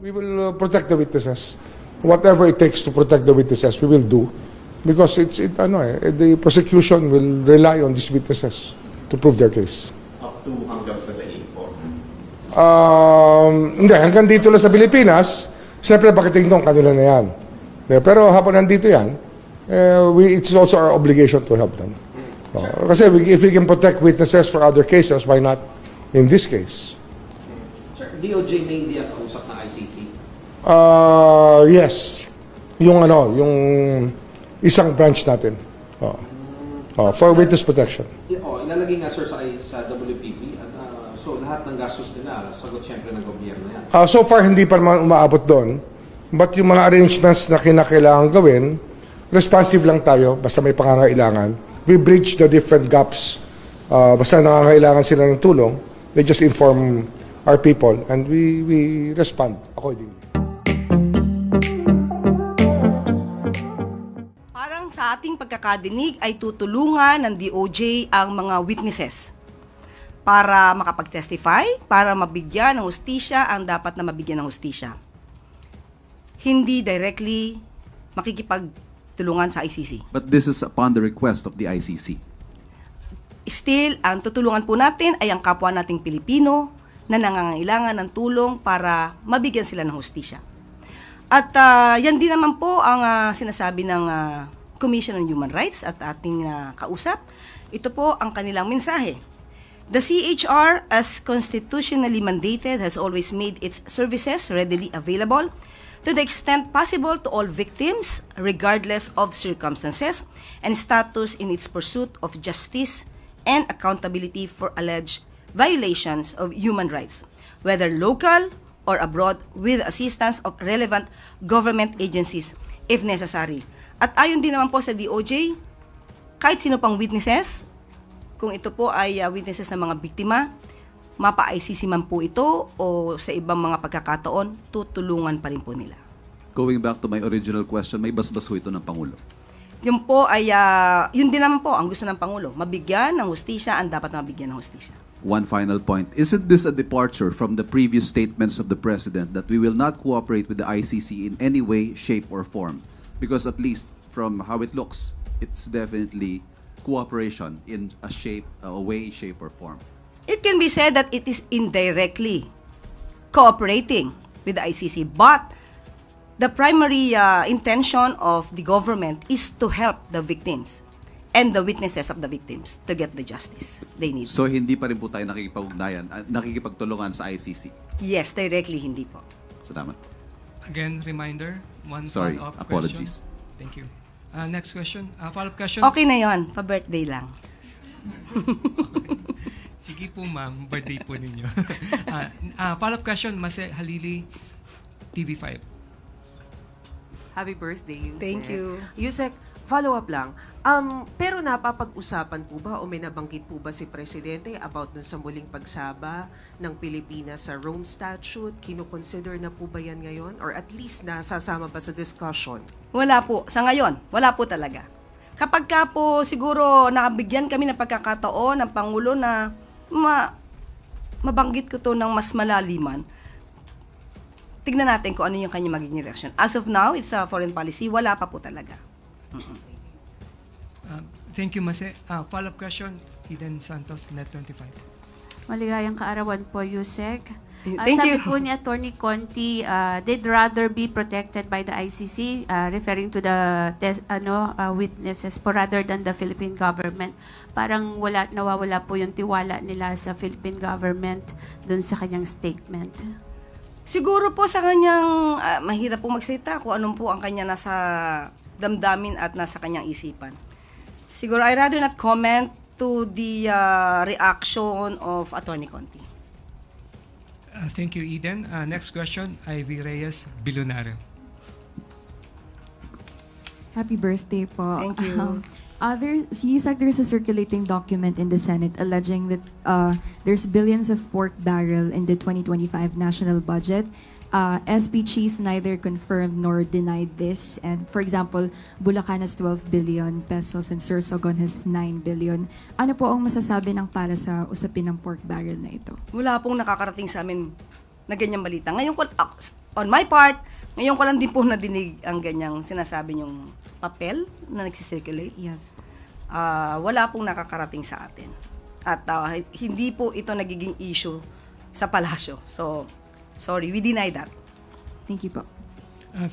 We will protect the witnesses. Whatever it takes to protect the witnesses, we will do. Because the prosecution will rely on these witnesses to prove their case. Up to hanggang sa laing po? Hindi, hanggang dito lang sa Pilipinas, siyempre pakitingtong kanila na yan. Pero habang nandito yan, it's also our obligation to help them. Kasi if we can protect witnesses for other cases, why not in this case? Sir, DOJ may hindi ang kausap ng ICC? Yes. Yung isang branch natin. For witness protection. Ilalagay nga sir sa WPP. So lahat ng gastos nila, sagot siyempre ng gobyerno yan. So far, hindi pa naman umaabot doon. But yung mga arrangements na kinakailangan gawin, responsive lang tayo basta may pangangailangan. We bridge the different gaps. Basta nangangailangan sila ng tulong, they just inform our people and we respond accordingly. Parang sa ating pagkakadinig ay tutulungan ng DOJ ang mga witnesses para makapag-testify, para mabigyan ng hustisya ang dapat na mabigyan ng hustisya. Hindi directly makikipagtulungan sa ICC. But this is upon the request of the ICC. Still, ang tutulungan po natin ay ang kapwa nating Pilipino na nangangailangan ng tulong para mabigyan sila ng hustisya. At yan din naman po ang sinasabi ng Commission on Human Rights at ating kausap. Ito po ang kanilang mensahe. The CHR, as constitutionally mandated, has always made its services readily available to the extent possible to all victims, regardless of circumstances and status in its pursuit of justice and accountability for alleged violations of human rights, whether local or abroad, with assistance of relevant government agencies if necessary. At ayon din naman po sa DOJ, kahit sino pang witnesses, kung ito po ay witnesses ng mga biktima, mapa-ICC man po ito o sa ibang mga pagkakataon, tutulungan pa rin po nila. Going back to my original question, may basbas ho ito ng Pangulo. Yun po ay, yun din naman po ang gusto ng Pangulo, mabigyan ng hustisya ang dapat na mabigyan ng hustisya. One final point. Isn't this a departure from the previous statements of the President that we will not cooperate with the ICC in any way, shape, or form? Because at least from how it looks, it's definitely cooperation in a way, shape, or form. It can be said that it is indirectly cooperating with the ICC, but the primary intention of the government is to help the victims and the witnesses of the victims to get the justice they need. So hindi pa rin po tayo nakikipagtulungan sa ICC? Yes, directly hindi po. Salamat. Again, reminder, Sorry, follow-up apologies. question. Thank you. Next question, follow-up question. Okay na yon, pa-birthday lang. Sige po ma'am, birthday po ninyo. Follow-up question, Mase Halili, TV5. Happy birthday, Yusek. Thank you. Yusek, follow-up lang. Pero napapag-usapan po ba o may nabanggit po ba si Presidente about dun sa muling pagsaba ng Pilipinas sa Rome Statute? Kino-consider na po ba yan ngayon? Or at least nasasama ba sa discussion? Wala po. Sa ngayon, wala po talaga. Kapag ka po siguro nakabigyan kami ng pagkakataon ng Pangulo na mabanggit ko to ng mas malaliman, tignan natin kung ano yung kanyang magiging reaction. As of now, it's a foreign policy. Wala pa po talaga. Thank you, Mase. Follow-up question, Eden Santos, Net25. Maligayang kaarawan po, Yusek. Thank Sabi you. po ni Attorney Conti, they'd rather be protected by the ICC, referring to the witnesses po rather than the Philippine government. Parang nawawala po yung tiwala nila sa Philippine government dun sa kanyang statement. Siguro po sa kanyang, mahirap po magsalita kung anong po ang kanya nasa damdamin at nasa kanyang isipan. Siguro, I'd rather not comment to the reaction of Attorney Conti. Thank you, Eden. Next question, Ivy Reyes, Bilonario. Happy birthday po. Thank you. There's a circulating document in the Senate alleging that there's billions of pork barrel in the 2025 national budget. SB Cheese neither confirmed nor denied this. And for example, Bulacan has 12 billion pesos and Sorsogon has 9 billion. Ano po ang masasabi ng para sa usapin ng pork barrel na ito? Wala pong nakakarating sa amin na ganyang balita. Ngayon, on my part, ngayon ko lang din po nadinig ang ganyang sinasabi niyong papel na nagsisirculate. Yes. Wala pong nakakarating sa atin. At hindi po ito nagiging issue sa palasyo. So, sorry, we deny that. Thank you po.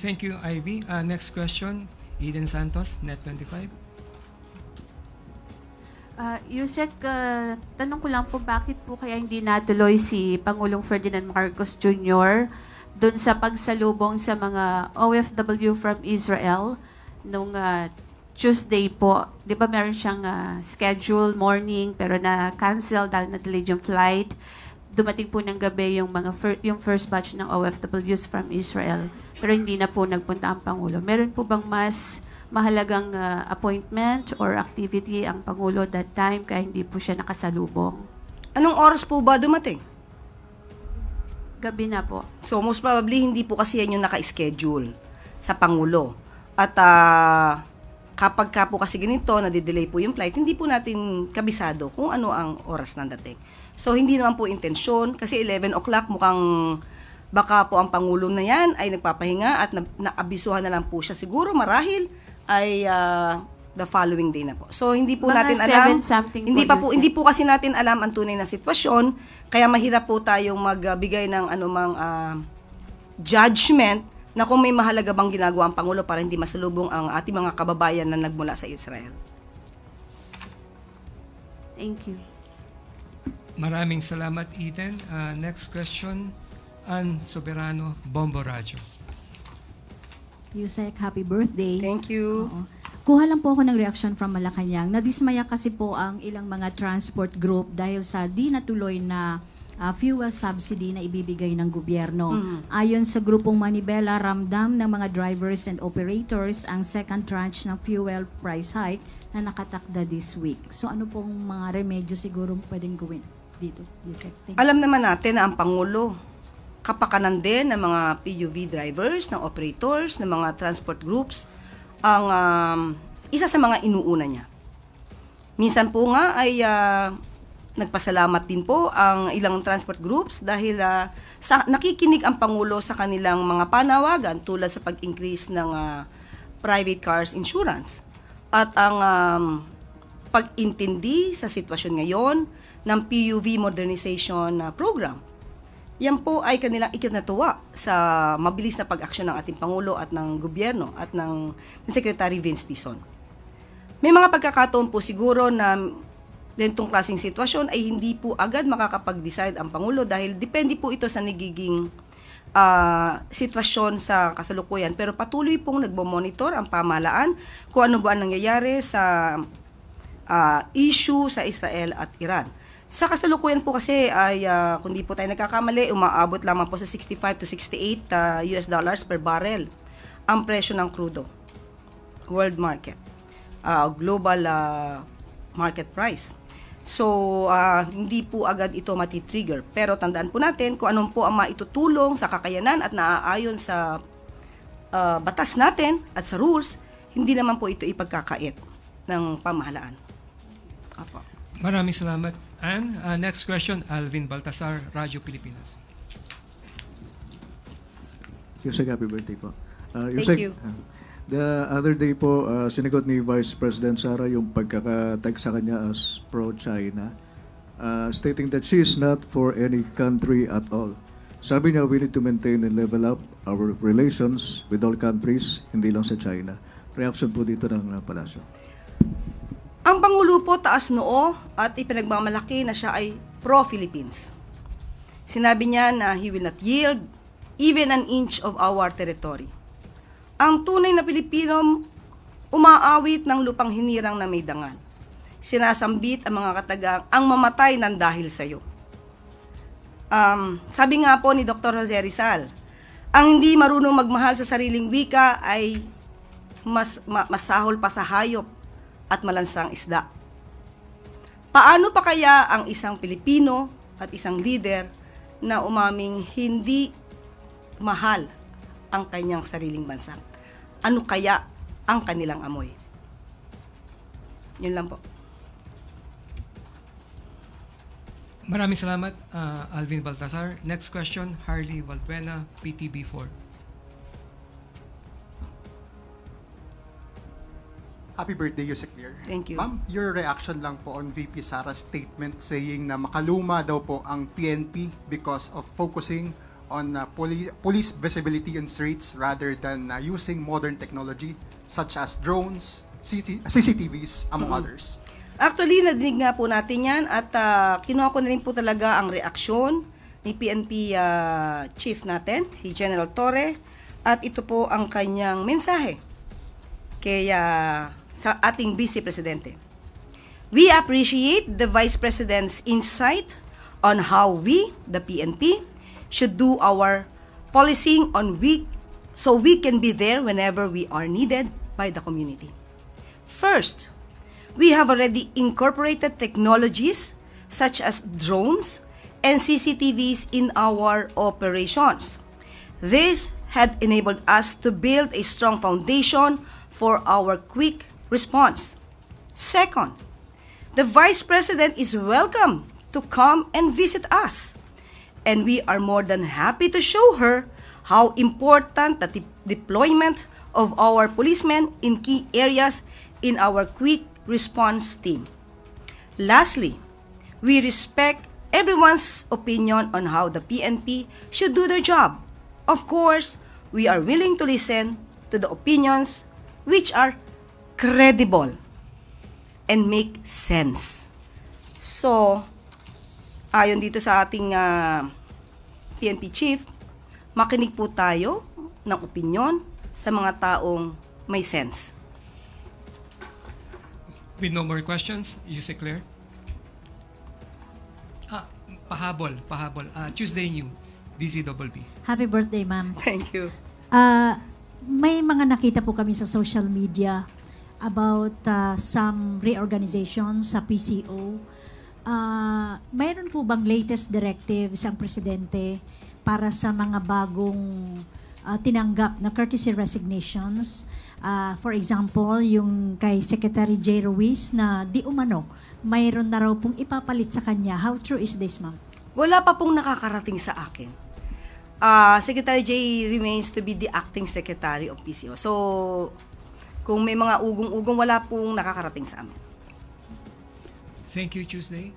Thank you, Ivy. Next question, Eden Santos, Net25. Yusek, tanong ko lang po, bakit po kaya hindi natuloy si Pangulong Ferdinand Marcos Jr. doon sa pagsalubong sa mga OFW from Israel nung Tuesday po? Di ba meron siyang schedule morning pero na-cancel dahil na-delayed yung flight. Dumating po ng gabi yung yung first batch ng OFWs from Israel pero hindi na po nagpunta ang Pangulo. Meron po bang mas mahalagang appointment or activity ang Pangulo that time kaya hindi po siya nakasalubong? Anong oras po ba dumating? Gabi na po. So, most probably, hindi po kasi yan yung naka-schedule sa Pangulo. At kapag ka po kasi ganito, nadidelay po yung flight, hindi po natin kabisado kung ano ang oras ng dating. So, hindi naman po intensyon, kasi 11 o'clock mukhang baka po ang Pangulo na yan ay nagpapahinga at naabisuhan na lang po siya siguro marahil ay the following day na po. So hindi po Mga natin alam. 7-something Hindi po kasi natin alam ang tunay na sitwasyon, kaya mahirap po tayong magbigay ng anumang judgment na kung may mahalaga bang ginagawa ang Pangulo para hindi masalubong ang ating mga kababayan na nagmula sa Israel. Thank you. Maraming salamat, Eden. Next question, Ann Soberano, Bombo Radio. Yusek, happy birthday. Thank you. Oo. Kuha lang po ako ng reaction from Malacanang. Nadismaya kasi po ang ilang mga transport group dahil sa di natuloy na fuel subsidy na ibibigay ng gobyerno. Ayon sa grupong Manibela, ramdam ng mga drivers and operators ang second tranche ng fuel price hike na nakatakda this week. So ano pong mga remedyo siguro pwedeng gawin dito, Yusek? Thank you. Alam naman natin na ang Pangulo, kapakanan din ng mga PUV drivers, ng operators, ng mga transport groups, ang isa sa mga inuuna niya. Minsan po nga ay nagpasalamat din po ang ilang transport groups dahil nakikinig ang Pangulo sa kanilang mga panawagan tulad sa pag-increase ng private cars insurance. At ang pag-intindi sa sitwasyon ngayon ng PUV modernization program. Yan po ay kanilang ikinatuwa sa mabilis na pag-aksyon ng ating Pangulo at ng gobyerno at ng Secretary Vince Dizon. May mga pagkakataon po siguro na ganitong klaseng sitwasyon ay hindi po agad makakapag-decide ang Pangulo dahil depende po ito sa nagiging sitwasyon sa kasalukuyan. Pero patuloy pong nagmo-monitor ang pamahalaan kung ano ba ang nangyayari sa issue sa Israel at Iran. Sa kasalukuyan po kasi ay kung di po tayo nagkakamali, umaabot lamang po sa 65 to 68 US dollars per barrel ang presyo ng crudo. World market. Global market price. So, hindi po agad ito matitrigger. Pero tandaan po natin kung anong po ang maitutulong sa kakayanan at naaayon sa batas natin at sa rules, hindi naman po ito ipagkakait ng pamahalaan. Apo. Maraming salamat, Ann. Next question, Alvin Baltasar, Radyo Pilipinas. Yusek, happy birthday po. Thank you. The other day po, sinagot ni Vice President Sara yung pagkakatag sa kanya as pro-China, stating that she is not for any country at all. Sabi niya, we need to maintain and level up our relations with all countries, hindi lang sa China. Reaction po dito ng Palasyo. Ang Pangulo po taas noo at ipinagmamalaki na siya ay pro-Philippines. Sinabi niya na he will not yield even an inch of our territory. Ang tunay na Pilipino umaawit ng lupang hinirang na may dangal. Sinasambit ang mga katagang ang mamatay ng dahil sa iyo. Sabi nga po ni Dr. Jose Rizal, ang hindi marunong magmahal sa sariling wika ay masahol pa sa hayop at malansang isda. Paano pa kaya ang isang Pilipino at isang leader na umaming hindi mahal ang kanyang sariling bansa? Ano kaya ang kanilang amoy? Yun lang po. Maraming salamat, Alvin Baltasar. Next question, Harley Valbuena, PTB4. Happy birthday, Yusek Dear. Thank you. Ma'am, your reaction lang po on VP Sara's statement saying na makaluma daw po ang PNP because of focusing on police visibility in streets rather than using modern technology such as drones, CCTVs, among others. Actually, nadinig nga po natin yan at kinuha ko na rin po talaga ang reaksyon ni PNP chief natin, si General Torre, at ito po ang kanyang mensahe kay sa ating Vice Presidente. We appreciate the Vice President's insight on how we, the PNP, should do our policing so we can be there whenever we are needed by the community. First, we have already incorporated technologies such as drones and CCTVs in our operations. This had enabled us to build a strong foundation for our quick response. Second, the Vice President is welcome to come and visit us, and we are more than happy to show her how important the deployment of our policemen in key areas in our quick response team. Lastly, we respect everyone's opinion on how the PNP should do their job. Of course, we are willing to listen to the opinions which are credible and make sense. So, ayon dito sa ating PNP chief, makinig po tayo ng opinion sa mga taong may sense. With no more questions, Yusek Claire. Pahabol. Tuesday New, DZBB. Happy birthday, ma'am. Thank you. May mga nakita po kami sa social media about some reorganizations sa PCO. Mayroon po bang latest directives ang presidente para sa mga bagong tinanggap na courtesy resignations? For example, yung kay Secretary J. Ruiz na di umano, mayroon na raw pong ipapalit sa kanya. How true is this, ma'am? Wala pa pong nakakarating sa akin. Secretary J remains to be the acting secretary of PCO. So, kung may mga ugong-ugong, wala pong nakakarating sa amin. Thank you, Tuesday.